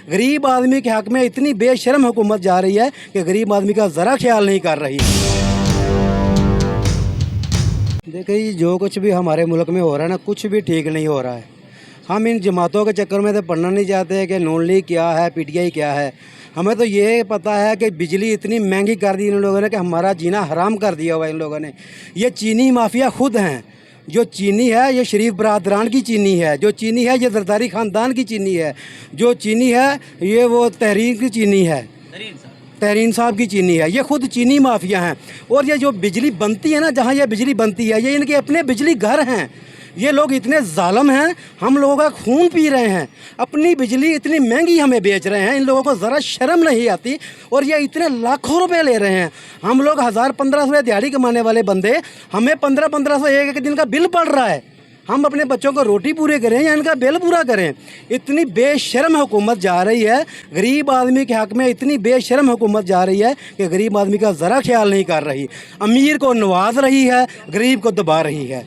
गरीब आदमी के हक में इतनी बेशर्म हुकूमत जा रही है कि गरीब आदमी का ज़रा ख्याल नहीं कर रही। देखिए जो कुछ भी हमारे मुल्क में हो रहा है ना, कुछ भी ठीक नहीं हो रहा है। हम इन जमातों के चक्कर में तो पढ़ना नहीं चाहते कि नून लीग क्या है, पीटीआई क्या है। हमें तो ये पता है कि बिजली इतनी महंगी कर दी इन लोगों ने कि हमारा जीना हराम कर दिया हुआ इन लोगों ने। ये चीनी माफिया खुद हैं। जो चीनी है ये शरीफ बरादरान की चीनी है, जो चीनी है ये जरदारी ख़ानदान की चीनी है, जो चीनी है ये वो तहरीर की चीनी है, तहरीन साहब की चीनी है। ये खुद चीनी माफिया हैं। और ये जो बिजली बनती है ना, जहाँ ये बिजली बनती है, ये इनके अपने बिजली घर हैं। ये लोग इतने जालिम हैं, हम लोगों का खून पी रहे हैं, अपनी बिजली इतनी महंगी हमें बेच रहे हैं। इन लोगों को ज़रा शर्म नहीं आती। और ये इतने लाखों रुपए ले रहे हैं। हम लोग 1000-1500 दिहाड़ी कमाने वाले बंदे, हमें 1500 एक दिन का बिल पड़ रहा है। हम अपने बच्चों को रोटी पूरे करें या इनका बिल पूरा करें। इतनी बेशर्म हुकूमत जा रही है, गरीब आदमी के हक़ में इतनी बेशर्म हुकूमत जा रही है कि गरीब आदमी का ज़रा ख्याल नहीं कर रही। अमीर को नवाज रही है, गरीब को दबा रही है।